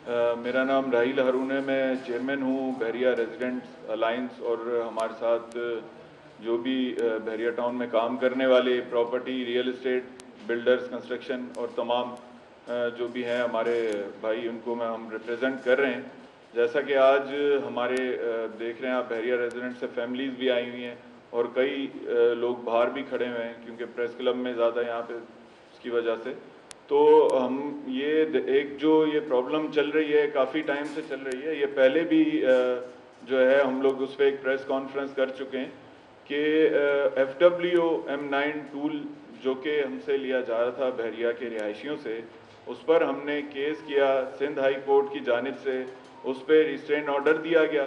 میرا نام راہیل ہارون ہے، میں چیئرمین ہوں بحریہ ریزیڈنٹس الائنس، اور ہمارے ساتھ جو بھی بحریہ ٹاؤن میں کام کرنے والے property, real estate, builders, construction اور تمام جو بھی ہیں ہمارے بھائی، ان کو ہم ریپریزنٹ کر رہے ہیں۔ جیسا کہ آج ہمارے دیکھ رہے ہیں آپ، بحریہ ریزیڈنٹ سے فیملیز بھی آئی ہوئی ہیں اور کئی لوگ باہر بھی کھڑے ہوئے ہیں کیونکہ پریس کلب میں زیادہ یہاں پہ اس کی وجہ سے، تو ہم یہ ایک جو یہ پرابلم چل رہی ہے کافی ٹائم سے چل رہی ہے، یہ پہلے بھی جو ہے ہم لوگ اس پہ ایک پریس کانفرنس کر چکے ہیں کہ FWM9 ٹول جو کہ ہم سے لیا جا رہا تھا بحریہ کے رہائشیوں سے، اس پر ہم نے کیس کیا، سندھ ہائی کورٹ کی جانب سے اس پہ ریسٹرین آرڈر دیا گیا۔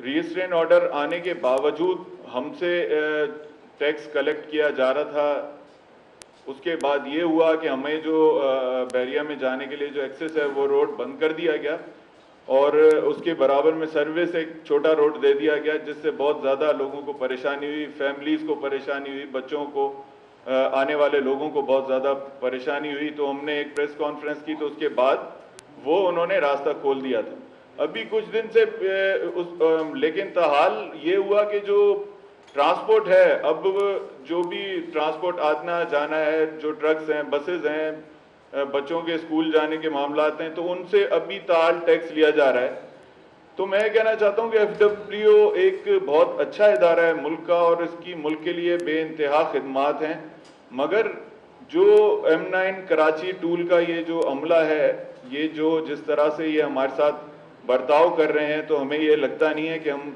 ریسٹرین آرڈر آنے کے باوجود ہم سے ٹیکس کلیکٹ کیا جا رہا تھا۔ اس کے بعد یہ ہوا کہ ہمیں جو بحریہ میں جانے کے لیے جو ایکسس ہے وہ روڈ بند کر دیا گیا، اور اس کے برابر میں سروس ایک چھوٹا روڈ دے دیا گیا، جس سے بہت زیادہ لوگوں کو پریشانی ہوئی، فیملیز کو پریشانی ہوئی، بچوں کو، آنے والے لوگوں کو بہت زیادہ پریشانی ہوئی۔ تو ہم نے ایک پریس کانفرنس کی، تو اس کے بعد وہ انہوں نے راستہ کھول دیا تھا۔ ابھی کچھ دن سے لیکن تاحال یہ ہوا کہ جو ٹرانسپورٹ ہے، اب جو بھی ٹرانسپورٹ آنا جانا ہے، جو ٹرکس ہیں، بسز ہیں، بچوں کے اسکول جانے کے معاملات ہیں، تو ان سے ابھی تاحال ٹیکس لیا جا رہا ہے۔ تو میں کہنا چاہتا ہوں کہ FWO ایک بہت اچھا ادارہ ہے ملک کا، اور اس کی ملک کے لیے بے انتہا خدمات ہیں، مگر جو M9 کراچی ٹول کا یہ جو عملہ ہے، یہ جو جس طرح سے یہ ہمارے ساتھ برتاؤ کر رہے ہیں، تو ہمیں یہ لگتا نہیں ہے کہ ہم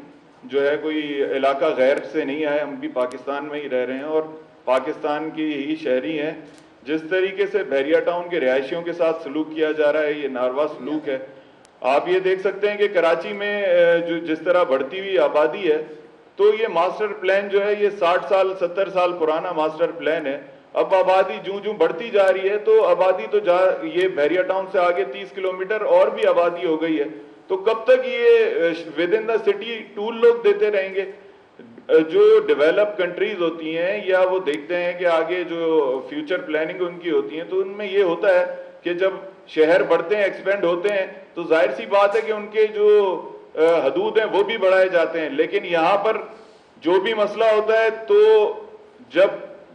جو ہے کوئی علاقہ غیر سے نہیں آئے، ہم بھی پاکستان میں ہی رہ رہے ہیں اور پاکستان کی ہی شہری ہیں۔ جس طریقے سے بحریہ ٹاؤن کے رہائشیوں کے ساتھ سلوک کیا جا رہا ہے، یہ ناروا سلوک ہے۔ آپ یہ دیکھ سکتے ہیں کہ کراچی میں جو جس طرح بڑھتی ہوئی آبادی ہے، تو یہ ماسٹر پلان جو ہے یہ 60 سال 70 سال پرانا ماسٹر پلان ہے۔ اب آبادی جوں بڑھتی جا رہی ہے، تو آبادی تو یہ بحریہ ٹاؤن سے آگے 30 کلومیٹر اور بھی آبادی ہو گئی ہے، تو کب تک یہ within the city toll لوگ دیتے رہیں گے؟ جو ڈیولپ کنٹریز ہوتی ہیں، یا وہ دیکھتے ہیں کہ آگے جو فیوچر پلاننگ ان کی ہوتی ہے، تو ان میں یہ ہوتا ہے کہ جب شہر بڑھتے ہیں، ایکسپینڈ ہوتے ہیں، تو ظاہر سی بات ہے کہ ان کے جو حدود ہیں وہ بھی بڑھائے جاتے ہیں۔ لیکن یہاں پر جو بھی مسئلہ ہوتا ہے، تو جب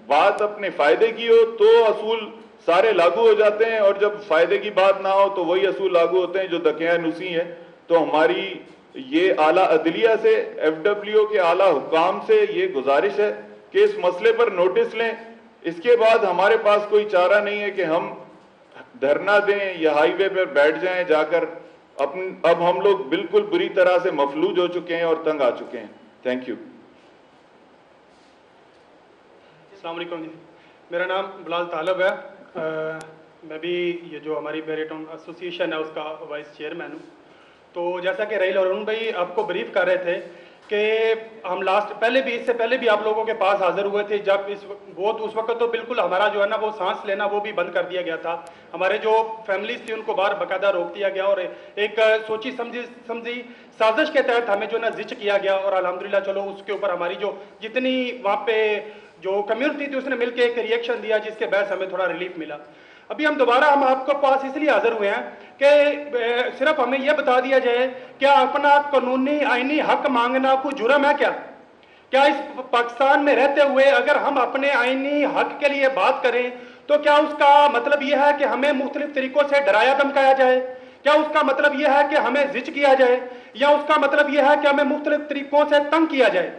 بات اپنے فائدے کی ہو تو اصول سارے لاگو ہو جاتے ہیں، اور جب فائدے کی بات نہ ہو تو وہی اصول لاگو ہوتے ہیں جو دقیانوسی ہیں۔ تو ہماری یہ اعلیٰ عدلیہ سے، FWO کے اعلیٰ حکام سے یہ گزارش ہے کہ اس مسئلے پر نوٹس لیں۔ اس کے بعد ہمارے پاس کوئی چارہ نہیں ہے کہ ہم دھرنا دیں یا ہائی وے پر بیٹھ جائیں جا کر۔ اب ہم لوگ بالکل بری طرح سے مفلوج ہو چکے ہیں اور تنگ آ چکے ہیں۔ Thank you. السلام علیکم جی، میرا نام بلال طالب ہے، میں بھی یہ جو ہماری بحریہ ٹاؤن ایسوسیشن ہے اس کا وائس چیئرمین ہوں۔ تو جیسا کہ راہیل ہارون بھائی آپ کو بریف کر رہے تھے کہ ہم اس سے پہلے بھی آپ لوگوں کے پاس حاضر ہوئے تھے، جب اس وقت تو بالکل ہمارا جو ہے نا وہ سانس لینا وہ بھی بند کر دیا گیا تھا۔ ہمارے جو فیملیز تھی ان کو باہر باقاعدہ روک دیا گیا، اور ایک سوچی سمجھی سازش کے تحت ہمیں جو ہے نا زچ کیا گیا، اور الحمدللہ چلو اس کے اوپر ہماری جو جتنی وہاں پہ جو کمیونٹی تھی اس نے مل کے ایک ریئیکشن دیا، جس کے باعث ہمیں تھوڑا ریلیف ملا۔ ابھی ہم دوبارہ آپ کو پاس اس لیے حاضر ہوئے ہیں کہ صرف ہمیں یہ بتا دیا جائے کیا اپنا قانونی آئینی حق مانگنا کوئی جرم ہے کیا اس پاکستان میں رہتے ہوئے اگر ہم اپنے آئینی حق کے لیے بات کریں تو کیا اس کا مطلب یہ ہے کہ ہمیں مختلف طریقوں سے ڈرایا دھمکایا جائے؟ کیا اس کا مطلب یہ ہے کہ ہمیں زچ کیا جائے؟ یا اس کا مطلب یہ ہے کہ ہمیں مختلف طریقوں سے تنگ کیا جائے؟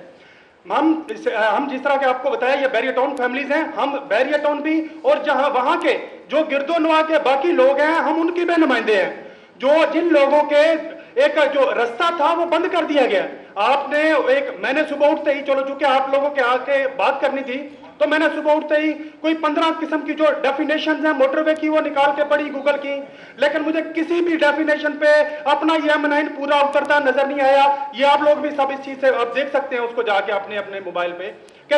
ہم جس طرح کہ آپ کو بتایا یہ بحریہ ٹاؤن فیملیز ہیں، ہم بحریہ ٹاؤن بھی اور جہاں وہاں کے جو گرد و نواح کے باقی لوگ ہیں ہم ان کی بھی نمائندے ہیں، جن لوگوں کے ایک جو رستہ تھا وہ بند کر دیا گیا۔ آپ نے میں نے صبح اٹھتے ہی، چلو چونکہ آپ لوگوں کے آ کے بات کرنی تھی تو میں نے صبح اٹھتے ہی کوئی 15 قسم کی جو ڈیفینیشنز ہیں موٹر وے کی وہ نکال کے پڑھی گوگل کی، لیکن مجھے کسی بھی ڈیفینیشن پہ اپنا یہ M9 پورا اترتا نظر نہیں آیا۔ یہ آپ لوگ بھی سب اس چیز سے آپ دیکھ سکتے ہیں اس کو جا کے اپنے موبائل پہ۔ کہ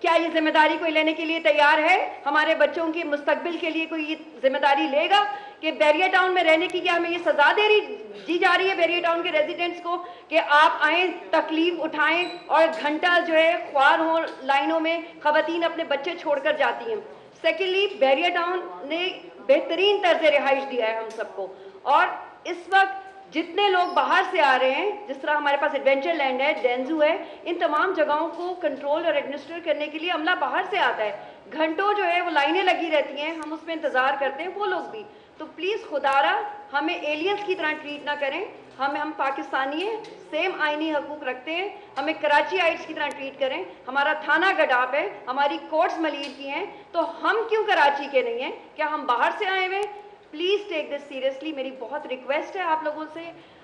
کیا یہ ذمہ داری کوئی لینے کے لیے تیار ہے؟ ہمارے بچوں کے مستقبل کے لیے کوئی یہ ذمہ داری لے گا کہ بیریا ٹاؤن میں رہنے کی کیا ہمیں یہ سزا دی جا رہی ہے بیریا ٹاؤن کے ریزیڈنٹس کو کہ آپ آئیں, تکلیف اٹھائیں اور گھنٹہ جو ہے خوار ہوں لائنوں میں, خواتین اپنے بچے چھوڑ کر جاتی ہیں. سیکنڈلی, بیریا ٹاؤن نے بہترین طرز رہائش دیا ہے ہم سب کو, اور اس وقت جتنے لوگ باہر سے آ رہے ہیں, جس طرح ہمارے پاس ایڈونچر لینڈ ہے, ڈینزو ہے, ان تمام جگہوں کو کنٹرول اور ایڈمنسٹر کرنے کے لیے عملہ باہر سے آتا ہے. گھنٹوں جو ہے وہ لائنیں لگی رہتی ہیں, ہم اس میں انتظار کرتے ہیں, وہ لوگ بھی. تو پلیز خدا را ہمیں ایلینز کی طرح ٹریٹ نہ کریں. ہم پاکستانی ہیں, سیم آئینی حقوق رکھتے ہیں, ہمیں کراچی آئٹس کی طرح ٹریٹ کریں. ہمارا تھانہ گڈاپ ہے, ہماری کورٹس ملیر کی ہیں, تو ہم کیوں کراچی کے نہیں ہیں؟ کیا ہم باہر سے آئے ہوئے؟ Please take this seriously. میری بہت ریکویسٹ ہے آپ لوگوں سے,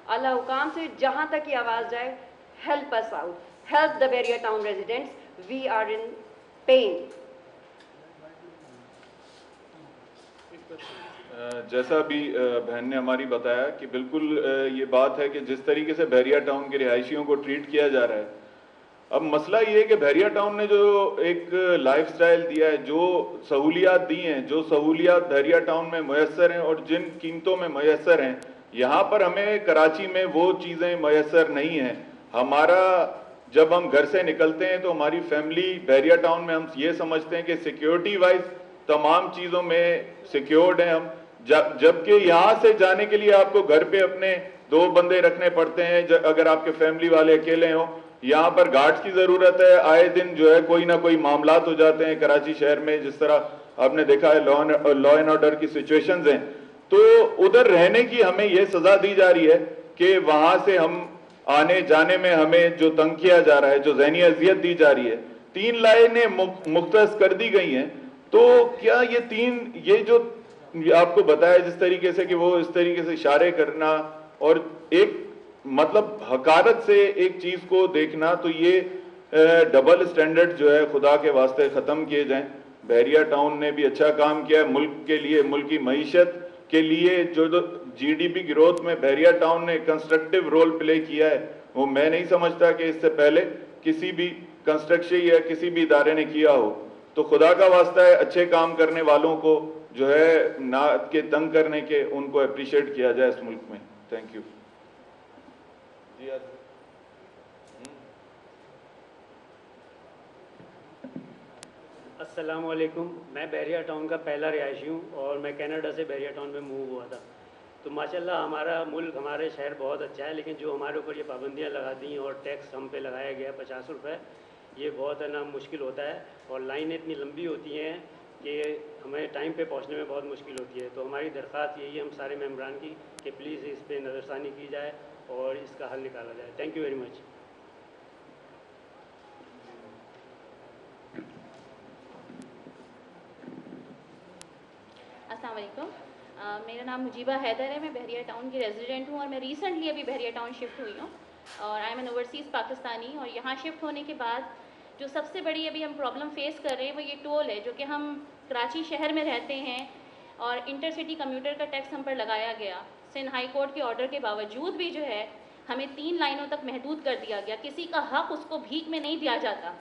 اللہ حکام سے, جہاں تک یہ آواز جائے, help us out, help the Bahria town residents, we are in pain. جیسا بھی بہن نے ہماری بتایا کہ بالکل یہ بات ہے کہ جس طریقے سے بحریہ ٹاؤن کے رہائشیوں کو ٹریٹ کیا جا رہا ہے, اب مسئلہ یہ ہے کہ بحریہ ٹاؤن نے جو ایک لائف سٹائل دیا ہے, جو سہولیات دی ہیں, جو سہولیات بحریہ ٹاؤن میں میسر ہیں اور جن قیمتوں میں میسر ہیں, یہاں پر ہمیں کراچی میں وہ چیزیں میسر نہیں ہیں. ہمارا جب ہم گھر سے نکلتے ہیں تو ہماری فیملی بحریہ ٹاؤن میں ہم یہ سمجھتے ہیں کہ سیکیورٹی وائز تمام چیزوں میں سیکیورڈ ہیں ہم, جبکہ یہاں سے جانے کے لیے آپ کو گھر پہ اپنے 2 بندے رکھنے پڑتے ہیں اگر آپ کے فیملی والے اکیلے ہوں. یہاں پر گارڈز کی ضرورت ہے, آئے دن جو ہے کوئی نہ کوئی معاملات ہو جاتے ہیں کراچی شہر میں, جس طرح آپ نے دیکھا ہے لا اینڈ آرڈر کی سچویشنز ہیں. تو ادھر رہنے کی ہمیں یہ سزا دی جا رہی ہے کہ وہاں سے ہم آنے جانے میں ہمیں جو تنگ کیا جا رہا ہے, جو ذہنی اذیت دی جا رہی ہے. 3 لائنیں مختص کر دی گئی ہیں. تو کیا یہ جو آپ کو بتایا جس طریقے سے کہ وہ اس طریقے سے اشارے کرنا اور ایک مطلب حقارت سے ایک چیز کو دیکھنا, تو یہ ڈبل سٹینڈرڈ جو ہے خدا کے واسطے ختم کیے جائیں. بحریہ ٹاؤن نے بھی اچھا کام کیا ہے ملک کے لیے, ملک کی معیشت کے لیے. جو جی ڈی پی گروتھ میں بحریہ ٹاؤن نے کنسٹرکٹیو رول پلے کیا ہے, وہ میں نہیں سمجھتا کہ اس سے پہلے کسی بھی کنسٹرکشن یا کسی بھی ادارے نے کیا ہو. تو خدا کا واسطہ ہے اچھے کام کرنے والوں کو جو ہے نہ کے تنگ کرنے کے, ان کو اپریشیٹ کیا جائے اس ملک میں. Thank you. السلام علیکم. میں بحریہ ٹاؤن کا پہلا رہائشی ہوں اور میں کینیڈا سے بحریہ ٹاؤن میں موو ہوا تھا. تو ماشاءاللہ ہمارا ملک, ہمارے شہر بہت اچھا ہے, لیکن جو ہمارے اوپر یہ پابندیاں لگا دی ہیں اور ٹیکس ہم پہ لگایا گیا 50 روپے, یہ بہت ہے نا مشکل ہوتا ہے. اور لائنیں اتنی لمبی ہوتی ہیں کہ ہمیں ٹائم پہ پہنچنے میں بہت مشکل ہوتی ہے. تو ہماری درخواست یہی ہے ہم سارے ممبران کی کہ پلیز اس پہ نظر ثانی کی جائے اور اس کا حل نکالا جائے. Thank you very much. السلام علیکم. میرا نام مجیبہ حیدر ہے, میں بحریہ ٹاؤن کی ریزیڈنٹ ہوں اور میں ریسنٹلی ابھی بحریہ ٹاؤن شفٹ ہوئی ہوں اور I am an overseas Pakistani. اور یہاں شفٹ ہونے کے بعد جو سب سے بڑی ابھی ہم پرابلم فیس کر رہے ہیں وہ یہ ٹول ہے, جو کہ ہم کراچی شہر میں رہتے ہیں اور انٹر سٹی کمیوٹر کا ٹیکس ہم پر لگایا گیا. سندھ ہائی کورٹ کے آرڈر کے باوجود بھی جو ہے ہمیں 3 لائنوں تک محدود کر دیا گیا. کسی کا حق اس کو بھیک میں نہیں دیا جاتا,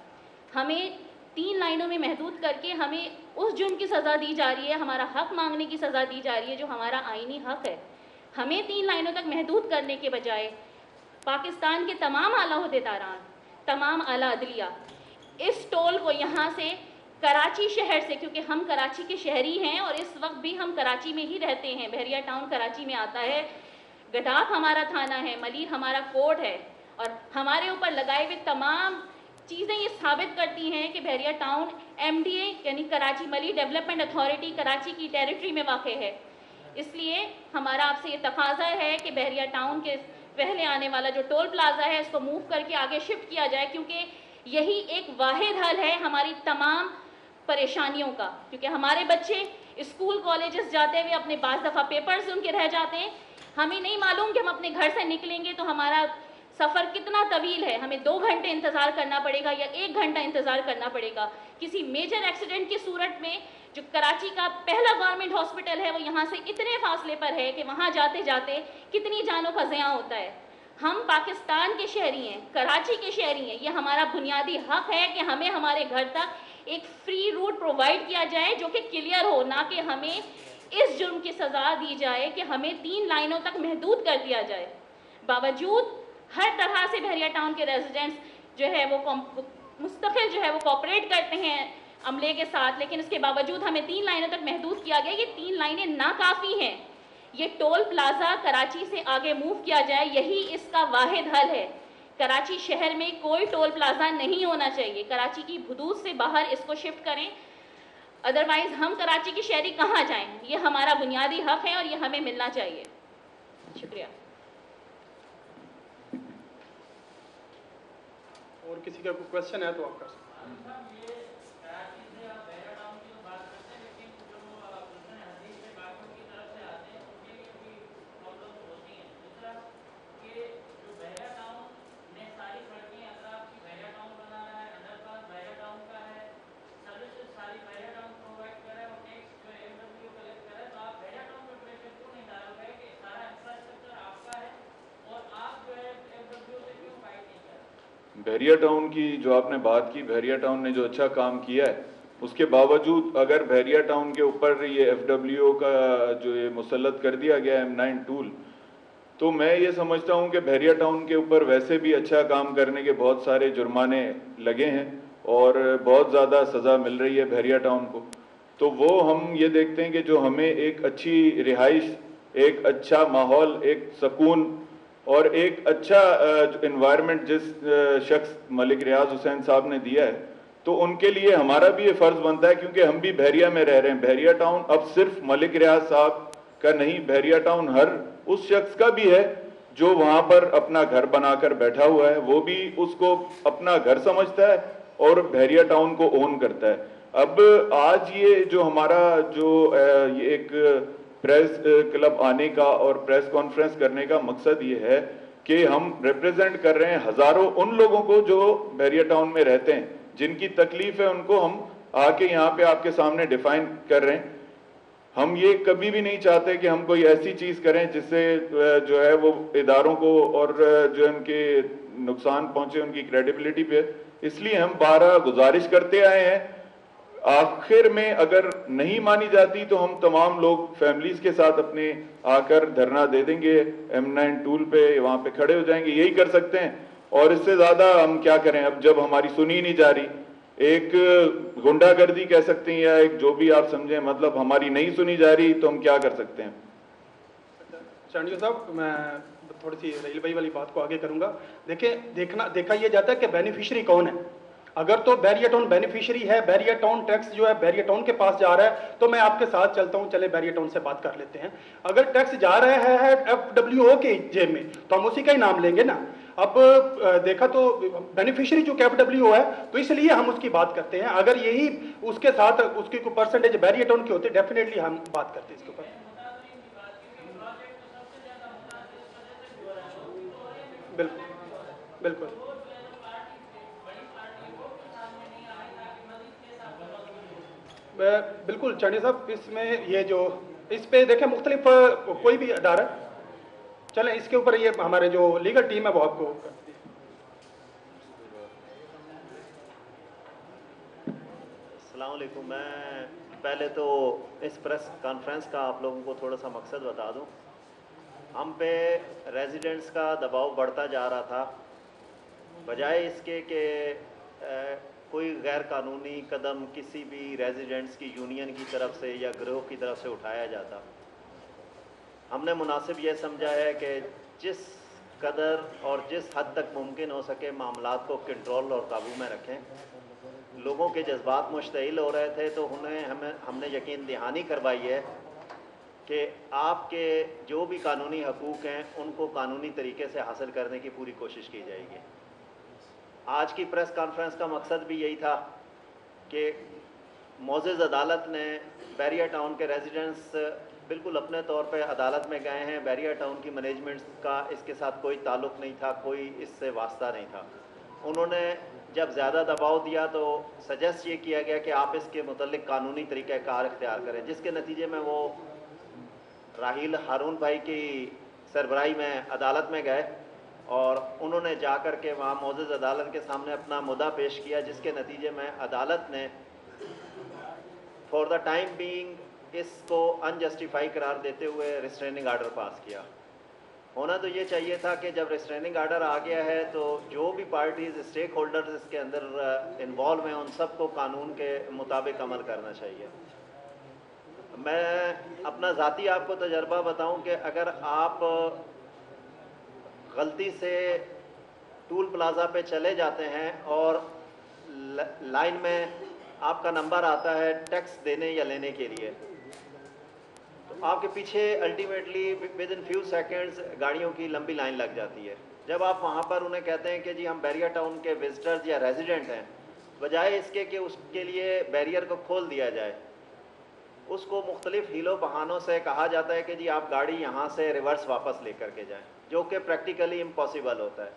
ہمیں 3 لائنوں میں محدود کر کے ہمیں اس جرم کی سزا دی جا رہی ہے, ہمارا حق مانگنے کی سزا دی جا رہی ہے جو ہمارا آئینی حق ہے. ہمیں 3 لائنوں تک محدود کرنے کے بجائے پاکستان کے تمام اعلیٰ عہدیداران, تمام اعلیٰ عدلیہ اس ٹول کو یہاں سے کراچی شہر سے, کیونکہ ہم کراچی کے شہری ہیں اور اس وقت بھی ہم کراچی میں ہی رہتے ہیں, بحریہ ٹاؤن کراچی میں آتا ہے, گڈاف ہمارا تھانہ ہے, ملیر ہمارا کورٹ ہے, اور ہمارے اوپر لگائے ہوئے تمام چیزیں یہ ثابت کرتی ہیں کہ بحریہ ٹاؤن ایم ڈی اے یعنی کراچی ملی ڈیولپمنٹ اتھارٹی کراچی کی ٹیریٹری میں واقع ہے. اس لیے ہمارا آپ سے یہ تقاضا ہے کہ بحریہ ٹاؤن کے پہلے آنے والا جو ٹول پلازا ہے اس کو موو کر کے آگے شفٹ کیا جائے, کیونکہ یہی ایک واحد حل ہے ہماری تمام پریشانیوں کا. کیونکہ ہمارے بچے اسکول کالجز جاتے ہوئے اپنے بعض دفعہ پیپرز ان کے رہ جاتے ہیں, ہمیں نہیں معلوم کہ ہم اپنے گھر سے نکلیں گے تو ہمارا سفر کتنا طویل ہے, ہمیں 2 گھنٹے انتظار کرنا پڑے گا یا 1 گھنٹہ انتظار کرنا پڑے گا. کسی میجر ایکسیڈنٹ کی صورت میں جو کراچی کا پہلا گورنمنٹ ہاسپٹل ہے وہ یہاں سے اتنے فاصلے پر ہے کہ وہاں جاتے جاتے کتنی جانوں کا ضیاع ہوتا ہے. ہم پاکستان کے شہری ہیں, کراچی کے شہری ہیں, یہ ہمارا بنیادی حق ہے کہ ہمیں ہمارے گھر تک ایک فری روٹ پرووائڈ کیا جائے جو کہ کلیئر ہو, نہ کہ ہمیں اس جرم کی سزا دی جائے کہ ہمیں 3 لائنوں تک محدود کر دیا جائے. باوجود ہر طرح سے بحریہ ٹاؤن کے ریزیڈنٹس جو ہے وہ مستقل جو ہے وہ کوآپریٹ کرتے ہیں عملے کے ساتھ, لیکن اس کے باوجود ہمیں 3 لائنوں تک محدود کیا گیا. یہ 3 لائنیں ناکافی ہیں. یہ ٹول پلازا کراچی سے آگے موو کیا جائے, یہی اس کا واحد حل ہے. کراچی شہر میں کوئی ٹول پلازا نہیں ہونا چاہیے. کراچی کی حدود سے باہر اس کو شفٹ کریں, ادروائز ہم کراچی کے شہری کہاں جائیں؟ یہ ہمارا بنیادی حق ہے اور یہ ہمیں ملنا چاہیے. شکریہ. اور کسی کا کوئی کوشچن ہے تو آپ کر سکتے ہیں. بحریہ ٹاؤن کی جو آپ نے بات کی, بحریہ ٹاؤن نے جو اچھا کام کیا ہے, اس کے باوجود اگر بحریہ ٹاؤن کے اوپر یہ FWO کا جو یہ مسلط کر دیا گیا M9 ٹول, تو میں یہ سمجھتا ہوں کہ بحریہ ٹاؤن کے اوپر ویسے بھی اچھا کام کرنے کے بہت سارے جرمانے لگے ہیں اور بہت زیادہ سزا مل رہی ہے بحریہ ٹاؤن کو. تو وہ ہم یہ دیکھتے ہیں کہ جو ہمیں ایک اچھی رہائش, ایک اچھا ماحول, ایک سکون اور ایک اچھا انوائرمنٹ جس شخص ملک ریاض حسین صاحب نے دیا ہے, تو ان کے لیے ہمارا بھی یہ فرض بنتا ہے, کیونکہ ہم بھی بحریہ میں رہ رہے ہیں. بحریہ ٹاؤن اب صرف ملک ریاض صاحب کا نہیں, بحریہ ٹاؤن ہر اس شخص کا بھی ہے جو وہاں پر اپنا گھر بنا کر بیٹھا ہوا ہے. وہ بھی اس کو اپنا گھر سمجھتا ہے اور بحریہ ٹاؤن کو اون کرتا ہے. اب آج یہ جو ہمارا جو یہ ایک پریس کلب آنے کا اور پریس کانفرنس کرنے کا مقصد یہ ہے کہ ہم ریپریزنٹ کر رہے ہیں ہزاروں ان لوگوں کو جو بحریہ ٹاؤن میں رہتے ہیں, جن کی تکلیف ہے ان کو ہم آ کے یہاں پہ آپ کے سامنے ڈیفائن کر رہے ہیں. ہم یہ کبھی بھی نہیں چاہتے کہ ہم کوئی ایسی چیز کریں جس سے جو ہے وہ اداروں کو اور جو ان کے نقصان پہنچے ان کی کریڈیبلٹی پہ. اس لیے ہم بارہ گزارش کرتے آئے ہیں. آخر میں اگر نہیں مانی جاتی تو ہم تمام لوگ فیملیز کے ساتھ اپنے آ کر دھرنا دے دیں گے M9 ٹول پہ, وہاں پہ کھڑے ہو جائیں گے. یہی کر سکتے ہیں, اور اس سے زیادہ ہم کیا کریں اب جب ہماری سنی نہیں جا رہی. ایک گنڈا گردی کہہ سکتے ہیں یا ایک جو بھی آپ سمجھیں, مطلب ہماری نہیں سنی جا رہی تو ہم کیا کر سکتے ہیں. چانڈیو صاحب, میں تھوڑی سی ریل بھائی والی بات کو آگے کروں گا. دیکھیں دیکھا یہ جاتا ہے کہ بینیفیشری کون ہے. اگر تو بحریہ ٹاؤن بینیفیشری ہے, بحریہ ٹاؤن ٹیکس جو ہے بحریہ ٹاؤن کے پاس جا رہا ہے, تو میں آپ کے ساتھ چلتا ہوں, چلے بحریہ ٹاؤن سے بات کر لیتے ہیں. اگر ٹیکس جا رہا ہے FWO کے جیب میں تو ہم اسی کا ہی نام لیں گے نا. اب دیکھا تو بینیفیشری جو FWO ہے تو اس لیے ہم اس کی بات کرتے ہیں. اگر یہی اس کے ساتھ اس کی کوئی پرسنٹیج بحریہ ٹاؤن کی ہوتی ڈیفینیٹلی ہم بات کرتے اس کے اوپر. بالکل بالکل بالکل چانڈی صاحب, اس میں یہ جو اس پہ دیکھیں مختلف کوئی بھی ادارہ, چلیں اس کے اوپر یہ ہمارے جو لیگل ٹیم ہے وہ آپ کو کرتی ہے. السلام علیکم. میں پہلے تو اس پریس کانفرنس کا آپ لوگوں کو تھوڑا سا مقصد بتا دوں. ہم پہ ریزیڈنٹس کا دباؤ بڑھتا جا رہا تھا, بجائے اس کے کہ کوئی غیر قانونی قدم کسی بھی ریزیڈنٹس کی یونین کی طرف سے یا گروہ کی طرف سے اٹھایا جاتا. ہم نے مناسب یہ سمجھا ہے کہ جس قدر اور جس حد تک ممکن ہو سکے معاملات کو کنٹرول اور قابو میں رکھیں. لوگوں کے جذبات مشتعل ہو رہے تھے تو ہم نے یقین دہانی کروائی ہے کہ آپ کے جو بھی قانونی حقوق ہیں ان کو قانونی طریقے سے حاصل کرنے کی پوری کوشش کی جائے گی. آج کی پریس کانفرنس کا مقصد بھی یہی تھا کہ معزز عدالت نے بحریہ ٹاؤن کے ریزیڈنٹس بالکل اپنے طور پہ عدالت میں گئے ہیں. بحریہ ٹاؤن کی مینجمنٹ کا اس کے ساتھ کوئی تعلق نہیں تھا, کوئی اس سے واسطہ نہیں تھا. انہوں نے جب زیادہ دباؤ دیا تو سجیسٹ یہ کیا گیا کہ آپ اس کے متعلق قانونی طریقہ کار اختیار کریں, جس کے نتیجے میں وہ راحیل ہارون بھائی کی سربراہی میں عدالت میں گئے اور انہوں نے جا کر کے وہاں معزز عدالت کے سامنے اپنا مدعا پیش کیا، جس کے نتیجے میں عدالت نے فار دا ٹائم بینگ اس کو انجسٹیفائی قرار دیتے ہوئے ریسٹریننگ آرڈر پاس کیا۔ ہونا تو یہ چاہیے تھا کہ جب ریسٹریننگ آرڈر آ گیا ہے تو جو بھی پارٹیز اسٹیک ہولڈرز اس کے اندر انوالو ہیں ان سب کو قانون کے مطابق عمل کرنا چاہیے۔ میں اپنا ذاتی آپ کو تجربہ بتاؤں کہ اگر آپ غلطی سے ٹول پلازا پہ چلے جاتے ہیں اور لائن میں آپ کا نمبر آتا ہے ٹیکس دینے یا لینے کے لیے، تو آپ کے پیچھے ultimately with in few seconds گاڑیوں کی لمبی لائن لگ جاتی ہے۔ جب آپ وہاں پر انہیں کہتے ہیں کہ جی ہم بیریا ٹاؤن کے وزٹرز یا ریزیڈنٹ ہیں، بجائے اس کے کہ اس کے لیے بیریئر کو کھول دیا جائے، اس کو مختلف ہیلوں بہانوں سے کہا جاتا ہے کہ جی آپ گاڑی یہاں سے ریورس واپس لے کر کے جائیں، جو کہ پریکٹیکلی امپاسبل ہوتا ہے۔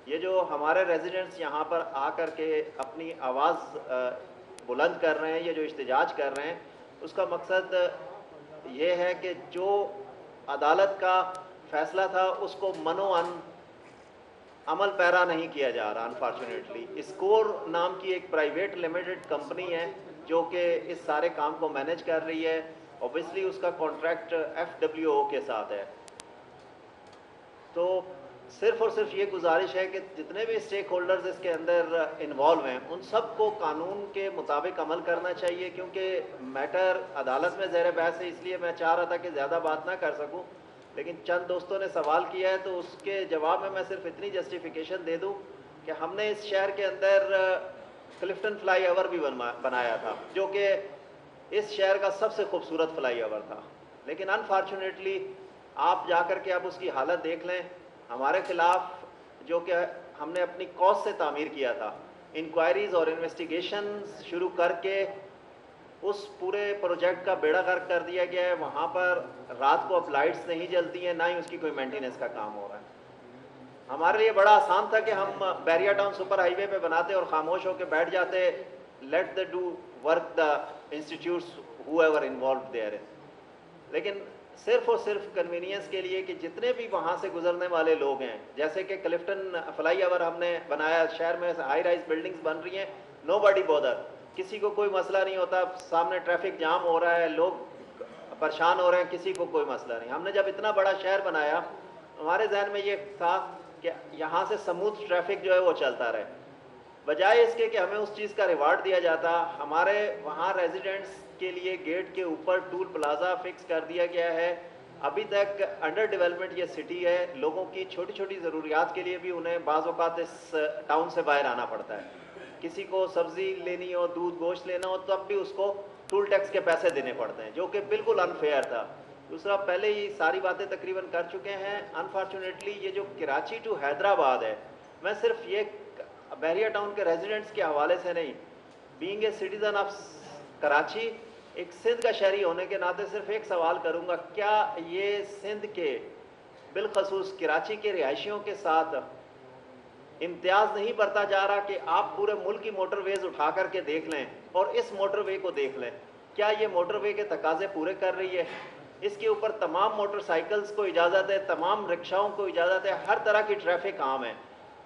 یہ جو ہمارے ریزیڈنٹس یہاں پر آ کر کے اپنی آواز بلند کر رہے ہیں، یہ جو احتجاج کر رہے ہیں، اس کا مقصد یہ ہے کہ جو عدالت کا فیصلہ تھا اس کو منوعن عمل پیرا نہیں کیا جا رہا۔ انفارچونیٹلی اسکور نام کی ایک پرائیویٹ لمیٹڈ کمپنی ہے جو کہ اس سارے کام کو مینیج کر رہی ہے، اوبیسلی اس کا کانٹریکٹ FWO کے ساتھ ہے۔ تو صرف اور صرف یہ گزارش ہے کہ جتنے بھی اسٹیک ہولڈرز اس کے اندر انوالو ہیں ان سب کو قانون کے مطابق عمل کرنا چاہیے، کیونکہ میٹر عدالت میں زیر بحث ہے، اس لیے میں چاہ رہا تھا کہ زیادہ بات نہ کر سکوں، لیکن چند دوستوں نے سوال کیا ہے تو اس کے جواب میں صرف اتنی جسٹیفیکیشن دے دوں کہ ہم نے اس شہر کے اندر کلفٹن فلائی اوور بھی بنایا تھا، جو کہ اس شہر کا سب سے خوبصورت فلائی اوور تھا، لیکن انفارچونیٹلی آپ جا کر کے اب اس کی حالت دیکھ لیں۔ ہمارے خلاف جو کہ ہم نے اپنی کاسٹ سے تعمیر کیا تھا، انکوائریز اور انویسٹیگیشن شروع کر کے اس پورے پروجیکٹ کا بیڑا غرق کر دیا گیا ہے۔ وہاں پر رات کو اب لائٹس نہیں جلتی ہیں، نہ ہی اس کی کوئی مینٹیننس کا کام ہو رہا ہے۔ ہمارے لیے بڑا آسان تھا کہ ہم بیریا ٹاؤن سپر ہائی وے پہ بناتے اور خاموش ہو کے بیٹھ جاتے، let the do work the institutes who ever involved there, لیکن صرف اور صرف کنوینئنس کے لیے کہ جتنے بھی وہاں سے گزرنے والے لوگ ہیں، جیسے کہ کلفٹن فلائی اوور ہم نے بنایا، شہر میں ہائی رائز بلڈنگز بن رہی ہیں، نو باڈی بودر، کسی کو کوئی مسئلہ نہیں ہوتا، سامنے ٹریفک جام ہو رہا ہے، لوگ پریشان ہو رہے ہیں، کسی کو کوئی مسئلہ نہیں۔ ہم نے جب اتنا بڑا شہر بنایا ہمارے ذہن میں یہ تھا کہ یہاں سے سموتھ ٹریفک جو ہے وہ چلتا رہے، بجائے اس کے کہ ہمیں اس چیز کا ریوارڈ دیا جاتا۔ ہمارے وہاں ریزیڈنٹس کے لیے گیٹ کے اوپر ٹول پلازا فکس کر دیا گیا ہے، ابھی تک انڈر ڈیولپمنٹ یہ سٹی ہے، لوگوں کی چھوٹی چھوٹی ضروریات کے لیے بھی انہیں بعض اوقات اس ٹاؤن سے باہر آنا پڑتا ہے۔ کسی کو سبزی لینی ہو، دودھ گوشت لینا ہو، تب بھی اس کو ٹول ٹیکس کے پیسے دینے پڑتے ہیں، جو کہ بالکل انفیئر تھا۔ دوسرا، پہلے ہی ساری باتیں تقریباً کر چکے ہیں۔ انفارچونیٹلی یہ جو کراچی ٹو حیدرآباد ہے، میں صرف یہ بیریا ٹاؤن کے ریزیڈنٹس کے حوالے سے نہیں، being a citizen of Karachi, ایک سندھ کا شہری ہونے کے ناطے صرف ایک سوال کروں گا، کیا یہ سندھ کے بالخصوص کراچی کے رہائشیوں کے ساتھ امتیاز نہیں برتا جا رہا کہ آپ پورے ملک کی موٹر ویز اٹھا کر کے دیکھ لیں اور اس موٹر وے کو دیکھ لیں، کیا یہ موٹر وے کے تقاضے پورے کر رہی ہے؟ اس کے اوپر تمام موٹر سائیکلز کو اجازت ہے، تمام رکشاؤں کو اجازت ہے، ہر طرح کی ٹریفک عام ہے،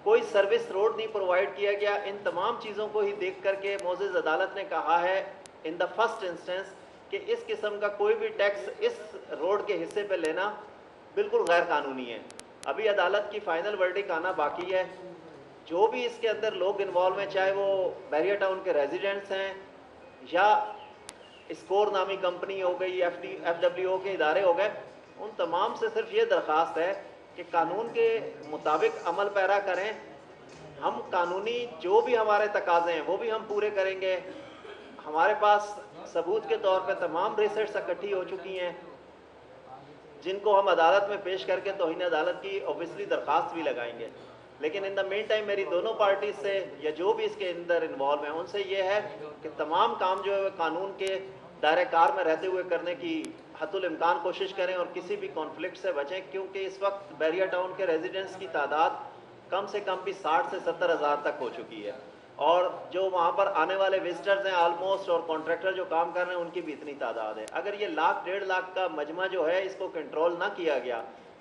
کوئی سروس روڈ نہیں پرووائڈ کیا گیا۔ ان تمام چیزوں کو ہی دیکھ کر کے معزز عدالت نے کہا ہے ان دا فرسٹ انسٹنس کہ اس قسم کا کوئی بھی ٹیکس اس روڈ کے حصے پہ لینا بالکل غیر قانونی ہے۔ ابھی عدالت کی فائنل ورڈکٹ آنا باقی ہے۔ جو بھی اس کے اندر لوگ انوالو ہیں، چاہے وہ بیریا ٹاؤن کے ریزیڈنٹس ہیں یا اسکور نامی کمپنی ہو گئی، FWO کے ادارے ہو گئے، ان تمام سے صرف یہ درخواست ہے کہ قانون کے مطابق عمل پیرا کریں۔ ہم قانونی جو بھی ہمارے تقاضے ہیں وہ بھی ہم پورے کریں گے۔ ہمارے پاس ثبوت کے طور پہ تمام ریسٹس اکٹھی ہو چکی ہیں جن کو ہم عدالت میں پیش کر کے توہین عدالت کی اوبیسلی درخواست بھی لگائیں گے، لیکن ان دا مین ٹائم میری دونوں پارٹیز سے یا جو بھی اس کے اندر انوالو ہیں ان سے یہ ہے کہ تمام کام جو ہے قانون کے دائرہ کار میں رہتے ہوئے کرنے کی حتی الامکان کوشش کریں اور کسی بھی کانفلکٹ سے بچیں، کیونکہ اس وقت بیریا ٹاؤن کے ریزیڈنٹس کی تعداد کم سے کم بھی 60 سے 70 ہزار تک ہو چکی ہے، اور جو وہاں پر آنے والے وزٹرز ہیں آلموسٹ، اور کانٹریکٹر جو کام کر رہے ہیں ان کی بھی اتنی تعداد ہے۔ اگر یہ 1.5 لاکھ کا مجمع جو ہے اس کو کنٹرول نہ کیا گیا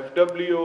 FWO